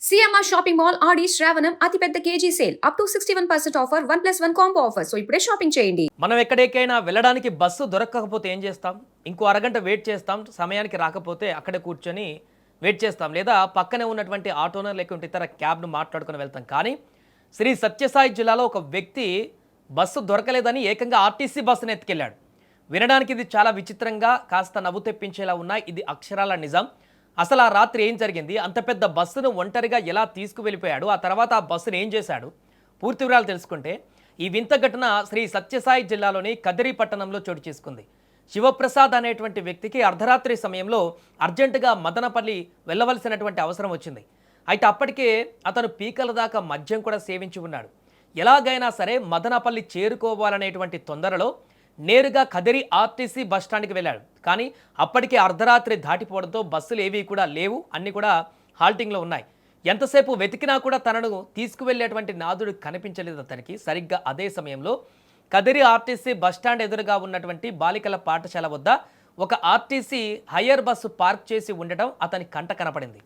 CMR shopping mall ఆడి శ్రావణం అతిపెద్ద KG sale up to 61% offer 1+1 combo offer. So ఇప్పుడే shopping చేయండి. మనం ఎక్కడికైనా వెళ్ళడానికి బస్సు దొరకకపోతే ఏం చేస్తాం? ఇంకో అరగంట వెయిట్ చేస్తాం. సమయానికి రాకపోతే అక్కడే కూర్చొని వెయిట్ చేస్తాం. లేదా పక్కనే ఉన్నటువంటి ఆటోనో లేకుంటే ఇతర క్యాబ్ను మాట్లాడుకొని వెళ్తాం. కానీ శ్రీ సత్యసాయి జిల్లాలో ఒక వ్యక్తి బస్సు దొరకలేదని ఏకంగా ఆర్టీసీ బస్సును ఎత్తుకెళ్ళాడు. వినడానికి ఇది చాలా విచిత్రంగా కాస్త నవ్వు తెప్పించేలా ఉన్నాయి. ఇది అక్షరాల నిజం. అసలు ఆ రాత్రి ఏం జరిగింది? అంత పెద్ద బస్సును ఒంటరిగా ఎలా తీసుకువెళ్ళిపోయాడు? ఆ తర్వాత ఆ బస్సును ఏం చేశాడు? పూర్తి వివరాలు తెలుసుకుంటే ఈ వింత ఘటన శ్రీ సత్యసాయి జిల్లాలోని కదిరి పట్టణంలో చోటు చేసుకుంది. శివప్రసాద్ అనేటువంటి వ్యక్తికి అర్ధరాత్రి సమయంలో అర్జెంటుగా మదనపల్లి వెళ్ళవలసినటువంటి అవసరం వచ్చింది. అయితే అప్పటికే అతను పీకల దాకా మద్యం కూడా సేవించి ఉన్నాడు. ఎలాగైనా సరే మదనపల్లి చేరుకోవాలనేటువంటి తొందరలో నేరుగా కదిరి ఆర్టీసీ బస్టాండ్కి వెళ్ళాడు. కానీ అప్పటికే అర్ధరాత్రి దాటిపోవడంతో బస్సులు ఏవి కూడా లేవు, అన్నీ కూడా హాల్టింగ్లో ఉన్నాయి. ఎంతసేపు వెతికినా కూడా తనను తీసుకువెళ్ళేటువంటి నాదుడు కనిపించలేదు అతనికి. సరిగ్గా అదే సమయంలో కదిరి ఆర్టీసీ బస్టాండ్ ఎదురుగా ఉన్నటువంటి బాలికల పాఠశాల వద్ద ఒక ఆర్టీసీ హయ్యర్ బస్సు పార్క్ చేసి ఉండటం అతని కంట కనపడింది.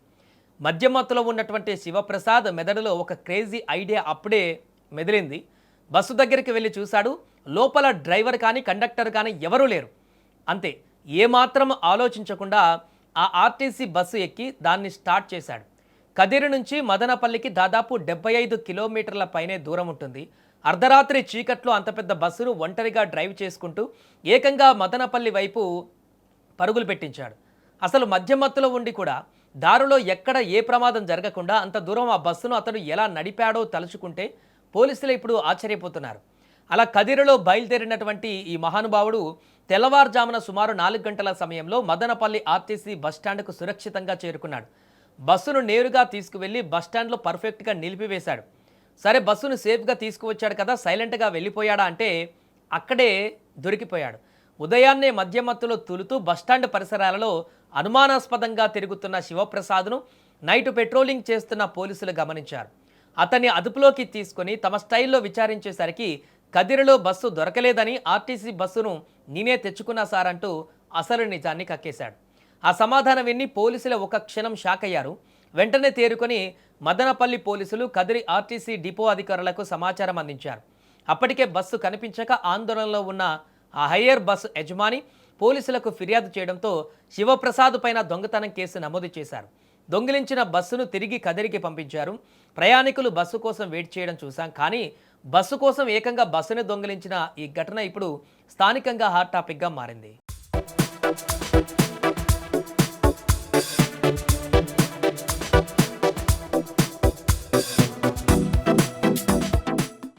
మధ్యమత్తులో ఉన్నటువంటి శివప్రసాద్ మెదడులో ఒక క్రేజీ ఐడియా అప్పుడే మెదిలింది. బస్సు దగ్గరికి వెళ్ళి చూశాడు. లోపల డ్రైవర్ కానీ కండక్టర్ కానీ ఎవరూ లేరు. అంతే, ఏమాత్రం ఆలోచించకుండా ఆ ఆర్టీసీ బస్సు ఎక్కి దాన్ని స్టార్ట్ చేశాడు. కదిరి నుంచి మదనపల్లికి దాదాపు 75 కిలోమీటర్ల పైనే దూరం ఉంటుంది. అర్ధరాత్రి చీకట్లో అంత పెద్ద బస్సును ఒంటరిగా డ్రైవ్ చేసుకుంటూ ఏకంగా మదనపల్లి వైపు పరుగులు పెట్టించాడు. అసలు మధ్యమత్తులో ఉండి కూడా దారిలో ఎక్కడ ఏ ప్రమాదం జరగకుండా అంత దూరం ఆ బస్సును అతను ఎలా నడిపాడో తలుచుకుంటే పోలీసులు ఇప్పుడు ఆశ్చర్యపోతున్నారు. అలా కదిరిలో బయలుదేరినటువంటి ఈ మహానుభావుడు తెల్లవారుజామున సుమారు 4 గంటల సమయంలో మదనపల్లి ఆర్టీసీ బస్టాండ్కు సురక్షితంగా చేరుకున్నాడు. బస్సును నేరుగా తీసుకువెళ్ళి బస్టాండ్లో పర్ఫెక్ట్గా నిలిపివేశాడు. సరే, బస్సును సేఫ్గా తీసుకువచ్చాడు కదా, సైలెంట్గా వెళ్ళిపోయాడా అంటే అక్కడే దొరికిపోయాడు. ఉదయాన్నే మధ్యమత్తులో తులుతూ బస్టాండ్ పరిసరాలలో అనుమానాస్పదంగా తిరుగుతున్న శివప్రసాద్ను నైట్ పెట్రోలింగ్ చేస్తున్న పోలీసులు గమనించారు. అతన్ని అదుపులోకి తీసుకొని తమ స్టైల్లో విచారించేసరికి కదిరిలో బస్సు దొరకలేదని, ఆర్టీసీ బస్సును నేనే తెచ్చుకున్నా సార్ అంటూ అసలు నిజాన్ని కక్కేశాడు. ఆ సమాధానం విని పోలీసులు ఒక క్షణం షాక్ అయ్యారు. వెంటనే తేరుకొని మదనపల్లి పోలీసులు కదిరి ఆర్టీసీ డిపో అధికారులకు సమాచారం అందించారు. అప్పటికే బస్సు కనిపించక ఆందోళనలో ఉన్న ఆ హయ్యర్ బస్సు యజమాని పోలీసులకు ఫిర్యాదు చేయడంతో శివప్రసాద్ పైన దొంగతనం కేసు నమోదు చేశారు. దొంగిలించిన బస్సును తిరిగి కదిరికి పంపించారు. ప్రయాణికులు బస్సు కోసం వెయిట్ చేయడం చూశాం. కానీ బస్సు కోసం ఏకంగా బస్సును దొంగిలించిన ఈ ఘటన ఇప్పుడు స్థానికంగా హాట్ టాపిక్గా మారింది.